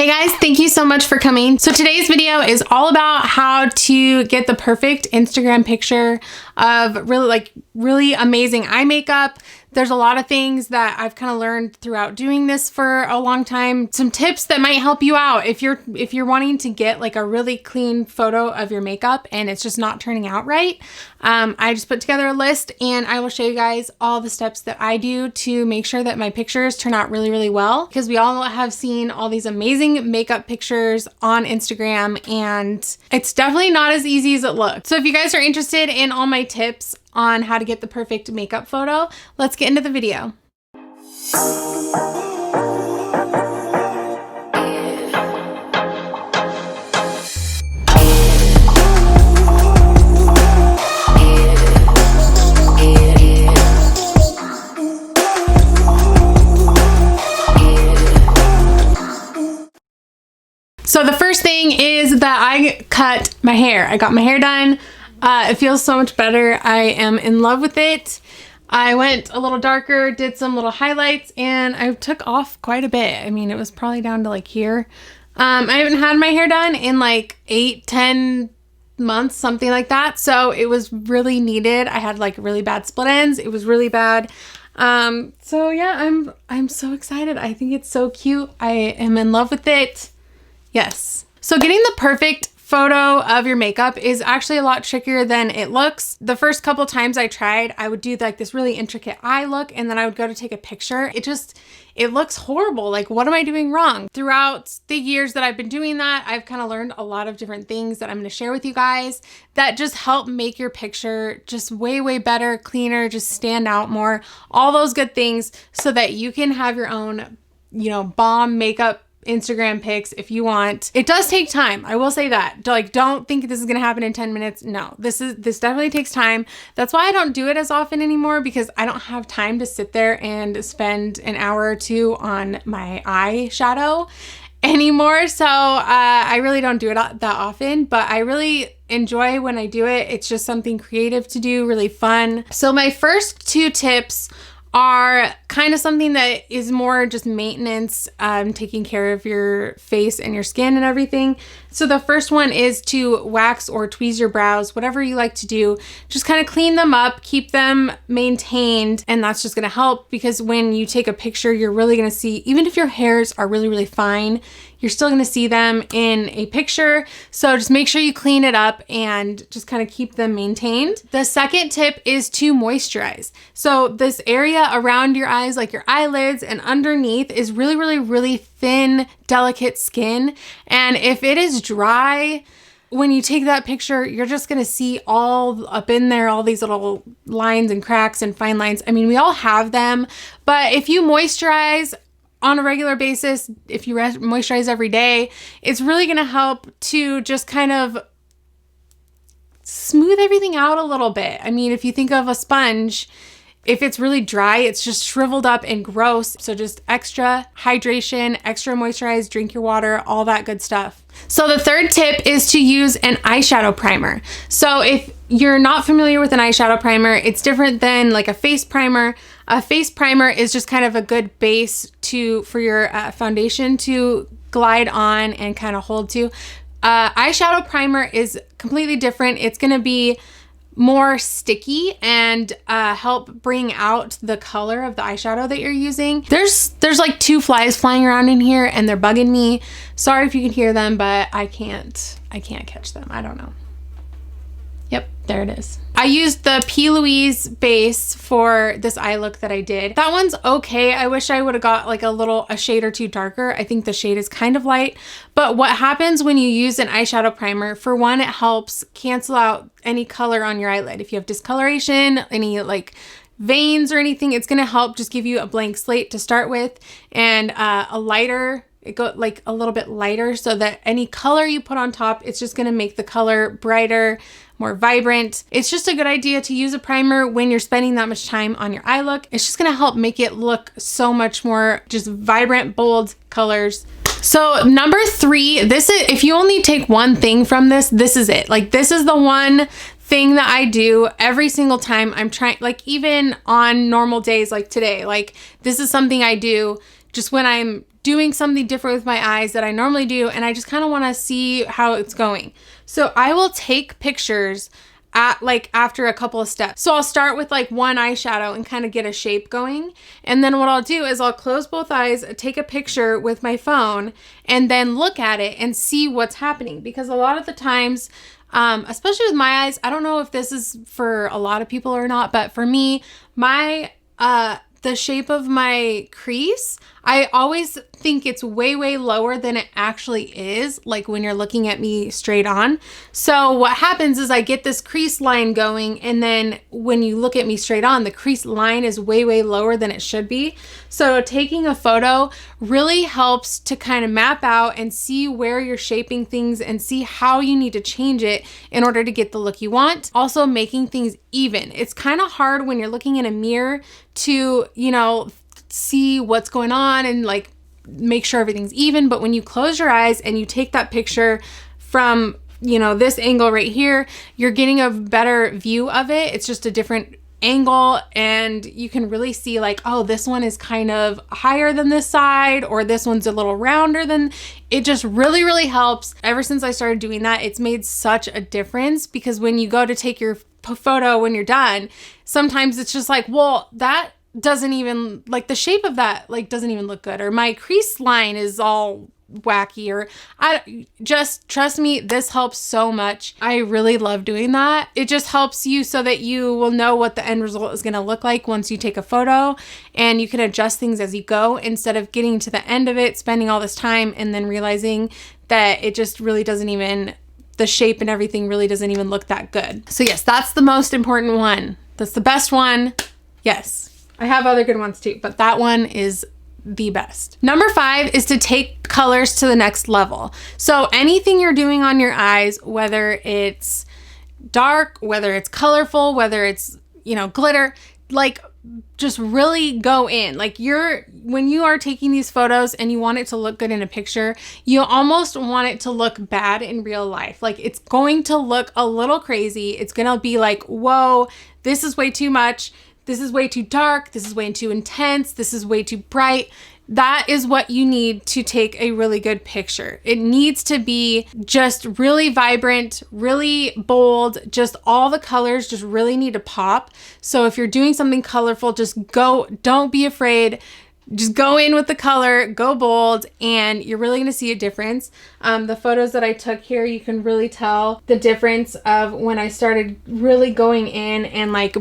Hey guys, thank you so much for coming. So today's video is all about how to get the perfect Instagram picture of really amazing eye makeup. There's a lot of things that I've kind of learned throughout doing this for a long time. Some tips that might help you out if you're wanting to get like a really clean photo of your makeup and it's just not turning out right. I just put together a list and I will show you guys all the steps that I do to make sure that my pictures turn out really well, because we all have seen all these amazing makeup pictures on Instagram and it's definitely not as easy as it looks. So if you guys are interested in all my tips on how to get the perfect makeup photo, let's get into the video. So the first thing is that I cut my hair. I got my hair done. It feels so much better. I am in love with it. I went a little darker, did some little highlights, and I took off quite a bit. I mean, it was probably down to like here. I haven't had my hair done in like 8-10 months, something like that. So it was really needed. I had like really bad split ends. It was really bad. So yeah, I'm so excited. I think it's so cute. I am in love with it. Yes. So getting the perfect photo of your makeup is actually a lot trickier than it looks. The first couple times I tried, I would do like this really intricate eye look and then I would go to take a picture. It looks horrible. Like, what am I doing wrong? Throughout the years that I've been doing that, I've kind of learned a lot of different things that I'm going to share with you guys that just help make your picture just way better, cleaner, just stand out more, all those good things so that you can have your own, bomb makeup Instagram pics if you want. It does take time. I will say that. Like, don't think this is going to happen in 10 minutes. No, this definitely takes time. That's why I don't do it as often anymore, because I don't have time to sit there and spend an hour or two on my eyeshadow anymore. So I really don't do it that often, but I really enjoy when I do it. It's just something creative to do, really fun. So my first two tips are kind of something that is more just maintenance, taking care of your face and your skin and everything. So the first one is to wax or tweeze your brows, whatever you like to do. Just kind of clean them up, keep them maintained, and that's just going to help, because when you take a picture, you're really going to see, even if your hairs are really fine, you're still going to see them in a picture. So just make sure you clean it up and just kind of keep them maintained. The second tip is to moisturize. So this area around your eyes, like your eyelids and underneath, is really thin, delicate skin. And if it is dry, when you take that picture, you're just going to see all up in there, all these little lines and cracks and fine lines. I mean, we all have them, but if you moisturize on a regular basis, if you moisturize every day, it's really going to help to just kind of smooth everything out a little bit. I mean, if you think of a sponge, if it's really dry, it's just shriveled up and gross. So just extra hydration, extra moisturize, drink your water, all that good stuff. So the third tip is to use an eyeshadow primer. So if you're not familiar with an eyeshadow primer, it's different than like a face primer. A face primer is just kind of a good base for your foundation to glide on and kind of hold to. Eyeshadow primer is completely different. It's going to be more sticky and help bring out the color of the eyeshadow that you're using. There's like 2 flies flying around in here and they're bugging me. Sorry if you can hear them, but I can't catch them. I don't know. Yep, there it is. I used the P. Louise base for this eye look that I did. That one's okay. I wish I would have got like a shade or two darker. I think the shade is kind of light. But what happens when you use an eyeshadow primer, for one, it helps cancel out any color on your eyelid. If you have discoloration, any like veins or anything, it's gonna help just give you a blank slate to start with, and it go like a little bit lighter, so that any color you put on top, it's just gonna make the color brighter, more vibrant. It's just a good idea to use a primer when you're spending that much time on your eye look. It's just gonna help make it look so much more just vibrant, bold colors. So number 3, this is, if you only take one thing from this, this is it. Like, this is the one thing that I do every single time I'm trying, like even on normal days like today, like this is something I do just when I'm doing something different with my eyes that I normally do, and I just kind of want to see how it's going. So I will take pictures at like after a couple of steps. So I'll start with like one eyeshadow and kind of get a shape going. And then what I'll do is I'll close both eyes, take a picture with my phone, and then look at it and see what's happening. Because a lot of the times, especially with my eyes, I don't know if this is for a lot of people or not, but for me, the shape of my crease, I always think it's way, way lower than it actually is, like when you're looking at me straight on. So what happens is I get this crease line going, and then when you look at me straight on, the crease line is way, way lower than it should be. So taking a photo really helps to kind of map out and see where you're shaping things and see how you need to change it in order to get the look you want. Also making things even. It's kind of hard when you're looking in a mirror to, you know, see what's going on and like make sure everything's even. But when you close your eyes and you take that picture from, you know, this angle right here, you're getting a better view of it. It's just a different angle, and you can really see like, oh, this one is kind of higher than this side, or this one's a little rounder than. It just really, really helps. Ever since I started doing that, it's made such a difference, because when you go to take your photo when you're done, sometimes it's just like, well, that doesn't even, like, the shape of that like doesn't even look good, or my crease line is all wacky, or just trust me, this helps so much. I really love doing that. It just helps you so that you will know what the end result is going to look like once you take a photo, and you can adjust things as you go instead of getting to the end of it, spending all this time, and then realizing that it just really doesn't even, the shape and everything really doesn't even look that good. So yes, that's the most important one. That's the best one. Yes. I have other good ones too, but that one is the best. Number 5 is to take colors to the next level. So anything you're doing on your eyes, whether it's dark, whether it's colorful, whether it's, you know, glitter, like just really go in. Like when you are taking these photos and you want it to look good in a picture, you almost want it to look bad in real life. Like it's going to look a little crazy. It's going to be like, whoa, this is way too much. This is way too dark. This is way too intense. This is way too bright. That is what you need to take a really good picture. It needs to be just really vibrant, really bold, just all the colors just really need to pop. So if you're doing something colorful, just go, don't be afraid. Just go in with the color, go bold, and you're really gonna see a difference. The photos that I took here, you can really tell the difference of when I started really going in and like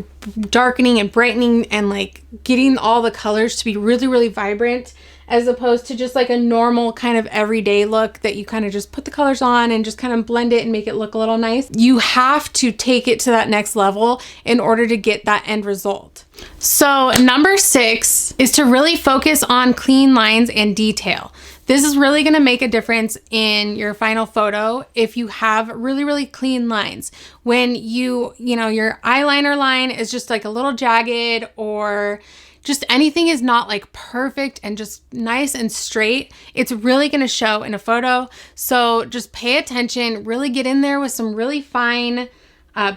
darkening and brightening and like getting all the colors to be really, really vibrant, as opposed to just like a normal kind of everyday look that you kind of just put the colors on and just kind of blend it and make it look a little nice. You have to take it to that next level in order to get that end result. So number 6 is to really focus on clean lines and detail. This is really going to make a difference in your final photo if you have really, really clean lines. When you know, your eyeliner line is just like a little jagged, or just anything is not like perfect and just nice and straight, it's really going to show in a photo. So just pay attention, really get in there with some really fine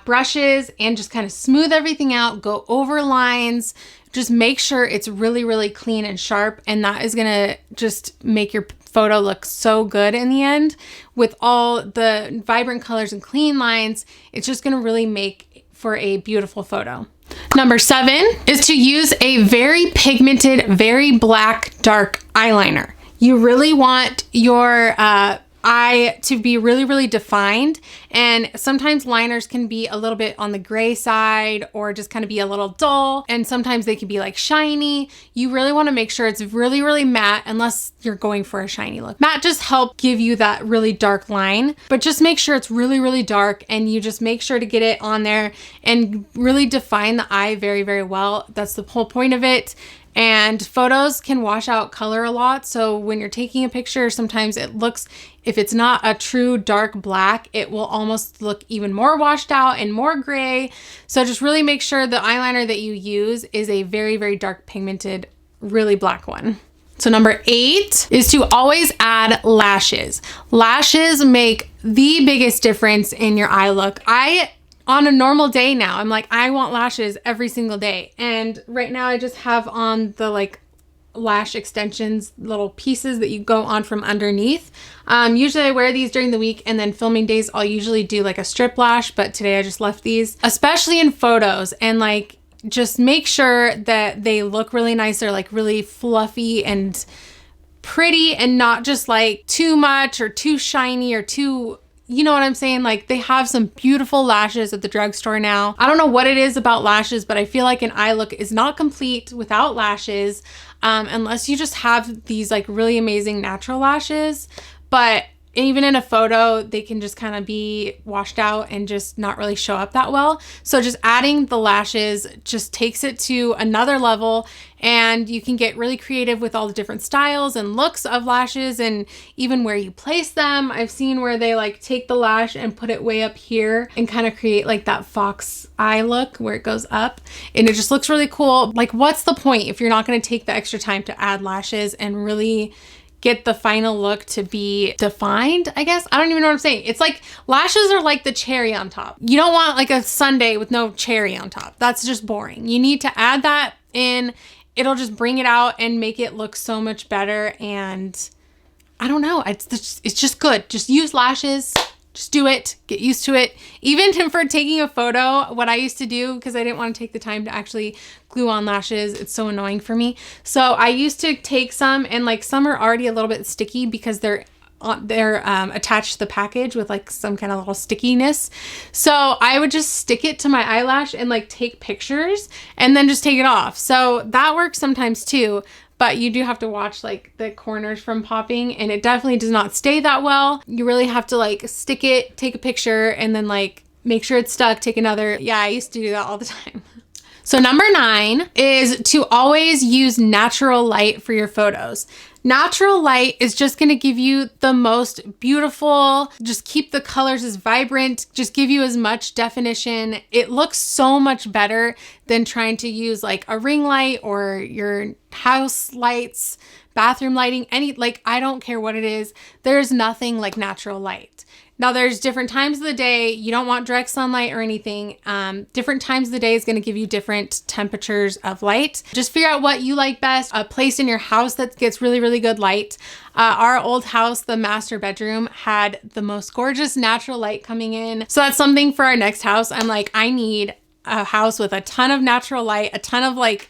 brushes and just kind of smooth everything out, go over lines, just make sure it's really, really clean and sharp. And that is going to just make your photo look so good in the end. With all the vibrant colors and clean lines, it's just going to really make for a beautiful photo. Number 7 is to use a very pigmented, very black, dark eyeliner. You really want your eye to be really, really defined. And sometimes liners can be a little bit on the gray side or just kind of be a little dull. And sometimes they can be like shiny. You really want to make sure it's really, really matte, unless you're going for a shiny look. Matte just help give you that really dark line, but just make sure it's really, really dark, and you just make sure to get it on there and really define the eye very, very well. That's the whole point of it. And photos can wash out color a lot. So when you're taking a picture, sometimes it looks, if it's not a true dark black, it will almost look even more washed out and more gray. So just really make sure the eyeliner that you use is a very, very dark pigmented, really black one. So number 8 is to always add lashes. Lashes make the biggest difference in your eye look. On a normal day now, I'm like, I want lashes every single day. And right now I just have on the like lash extensions, little pieces that you go on from underneath. Usually I wear these during the week, and then filming days I'll usually do like a strip lash, but today I just left these, especially in photos, and like just make sure that they look really nice. They're like really fluffy and pretty, and not just like too much or too shiny or too, you know what I'm saying? Like, they have some beautiful lashes at the drugstore now. I don't know what it is about lashes, but I feel like an eye look is not complete without lashes, unless you just have these like really amazing natural lashes. But even in a photo, they can just kind of be washed out and just not really show up that well. So just adding the lashes just takes it to another level, and you can get really creative with all the different styles and looks of lashes, and even where you place them. I've seen where they like take the lash and put it way up here and kind of create like that fox eye look where it goes up, and it just looks really cool. Like, what's the point if you're not going to take the extra time to add lashes and really get the final look to be defined, I guess? I don't even know what I'm saying. It's like lashes are like the cherry on top. You don't want like a sundae with no cherry on top. That's just boring. You need to add that in. It'll just bring it out and make it look so much better. And I don't know, it's just good. Just use lashes. Just do it. Get used to it. Even for taking a photo, what I used to do, because I didn't want to take the time to actually glue on lashes, it's so annoying for me. So I used to take some, and like some are already a little bit sticky because they're attached to the package with like some kind of little stickiness. So I would just stick it to my eyelash and like take pictures and then just take it off. So that works sometimes too. But you do have to watch like the corners from popping, and it definitely does not stay that well. You really have to like stick it, take a picture, and then like make sure it's stuck, take another. Yeah, I used to do that all the time. So number 9 is to always use natural light for your photos. Natural light is just going to give you the most beautiful, just keep the colors as vibrant, just give you as much definition. It looks so much better than trying to use like a ring light or your house lights, bathroom lighting, I don't care what it is. There's nothing like natural light. Now there's different times of the day. You don't want direct sunlight or anything. Different times of the day is going to give you different temperatures of light. Just figure out what you like best. A place in your house that gets really, really good light. Our old house, the master bedroom, had the most gorgeous natural light coming in. So that's something for our next house. I'm like, I need a house with a ton of natural light, a ton of like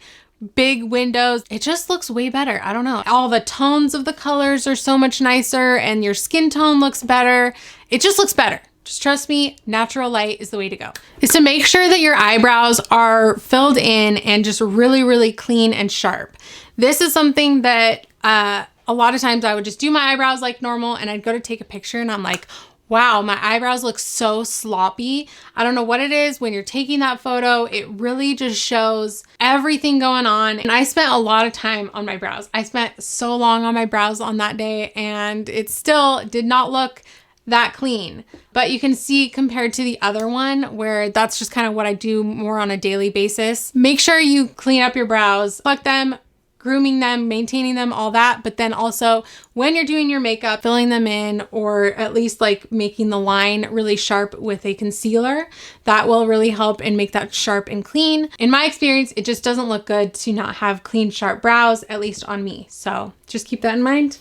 big windows. It just looks way better. I don't know. All the tones of the colors are so much nicer, and your skin tone looks better. It just looks better. Just trust me, natural light is the way to go. Is to make sure that your eyebrows are filled in and just really, really clean and sharp. This is something that a lot of times I would just do my eyebrows like normal, and I'd go to take a picture and I'm like, wow, my eyebrows look so sloppy. I don't know what it is. When you're taking that photo, it really just shows everything going on. And I spent a lot of time on my brows. I spent so long on my brows on that day, and it still did not look that clean. But you can see compared to the other one, where that's just kind of what I do more on a daily basis. Make sure you clean up your brows, pluck them, grooming them, maintaining them, all that. But then also when you're doing your makeup, filling them in, or at least like making the line really sharp with a concealer, that will really help and make that sharp and clean. In my experience, it just doesn't look good to not have clean, sharp brows, at least on me. So just keep that in mind.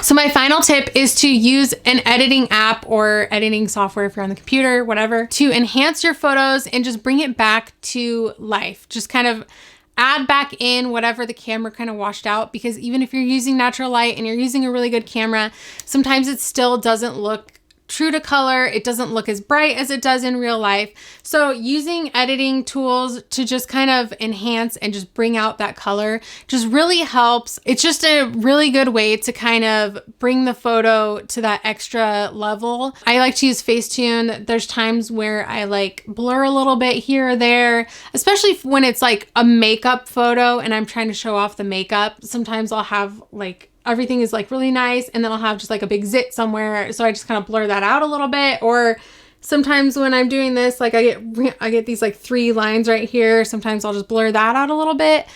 So my final tip is to use an editing app or editing software if you're on the computer, whatever, to enhance your photos and just bring it back to life. Just kind of add back in whatever the camera kind of washed out, because even if you're using natural light and you're using a really good camera, sometimes it still doesn't look true to color. It doesn't look as bright as it does in real life. So using editing tools to just kind of enhance and just bring out that color just really helps. It's just a really good way to kind of bring the photo to that extra level. I like to use Facetune. There's times where I like blur a little bit here or there, especially when it's like a makeup photo and I'm trying to show off the makeup. Sometimes I'll have like everything is like really nice, and then I'll have just like a big zit somewhere. So I just kind of blur that out a little bit. Or sometimes when I'm doing this, like I get these like 3 lines right here. Sometimes I'll just blur that out a little bit.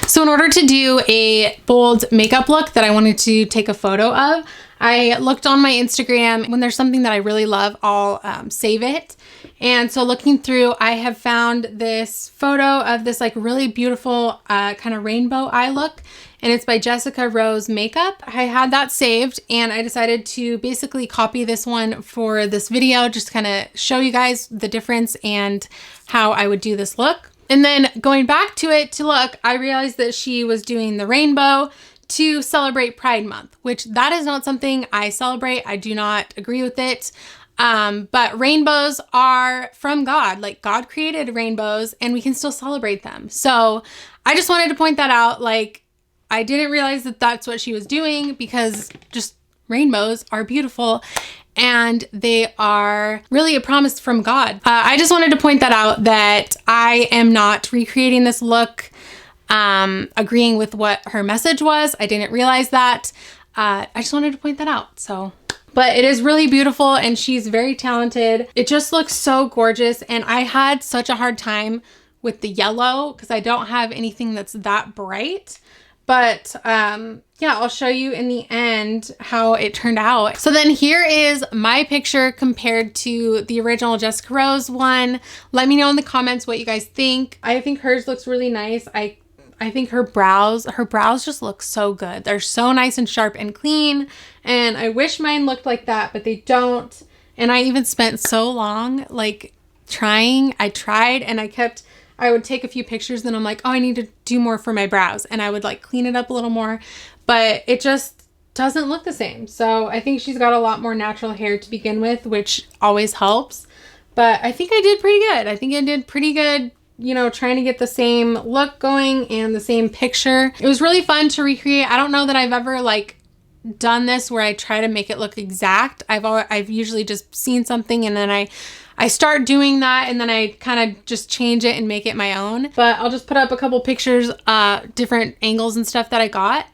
So in order to do a bold makeup look that I wanted to take a photo of, I looked on my Instagram. When there's something that I really love, I'll save it. And so looking through, I have found this photo of this like really beautiful kind of rainbow eye look. And it's by Jessica Rose Makeup. I had that saved and I decided to basically copy this one for this video, just kind of show you guys the difference and how I would do this look. And then going back to it to look, I realized that she was doing the rainbow to celebrate Pride Month, which that is not something I celebrate. I do not agree with it. But rainbows are from God. Like, God created rainbows and we can still celebrate them. So I just wanted to point that out. Like, I didn't realize that that's what she was doing, because just rainbows are beautiful and they are really a promise from God. I just wanted to point that out, that I am not recreating this look, agreeing with what her message was. I didn't realize that. I just wanted to point that out. So, but it is really beautiful and she's very talented. It just looks so gorgeous. And I had such a hard time with the yellow because I don't have anything that's that bright. But yeah, I'll show you in the end how it turned out. So then here is my picture compared to the original Jessica Rose one. Let me know in the comments what you guys think. I think hers looks really nice. I think her brows just look so good. They're so nice and sharp and clean. And I wish mine looked like that, but they don't. And I even spent so long like trying. I tried and I would take a few pictures, then I'm like, oh, I need to do more for my brows. And I would like clean it up a little more, but it just doesn't look the same. So I think she's got a lot more natural hair to begin with, which always helps. But I think I did pretty good. I think I did pretty good, you know, trying to get the same look going and the same picture. It was really fun to recreate. I don't know that I've ever like done this where I try to make it look exact. I've usually just seen something and then I start doing that and then I kind of just change it and make it my own. But I'll just put up a couple pictures, different angles and stuff that I got,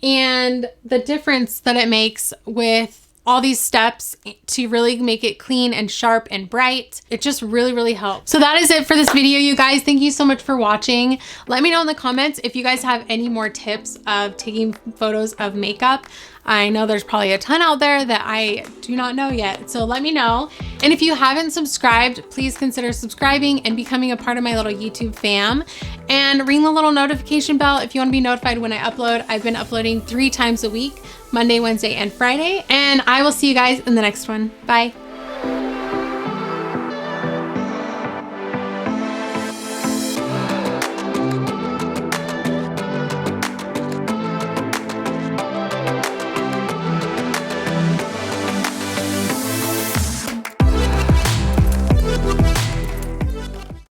and the difference that it makes with all these steps to really make it clean and sharp and bright. It just really, really helps. So that is it for this video, you guys. Thank you so much for watching. Let me know in the comments if you guys have any more tips of taking photos of makeup. I know there's probably a ton out there that I do not know yet, so let me know. And if you haven't subscribed, please consider subscribing and becoming a part of my little YouTube fam. And ring the little notification bell if you want to be notified when I upload. I've been uploading 3 times a week, Monday, Wednesday, and Friday. And I will see you guys in the next one. Bye.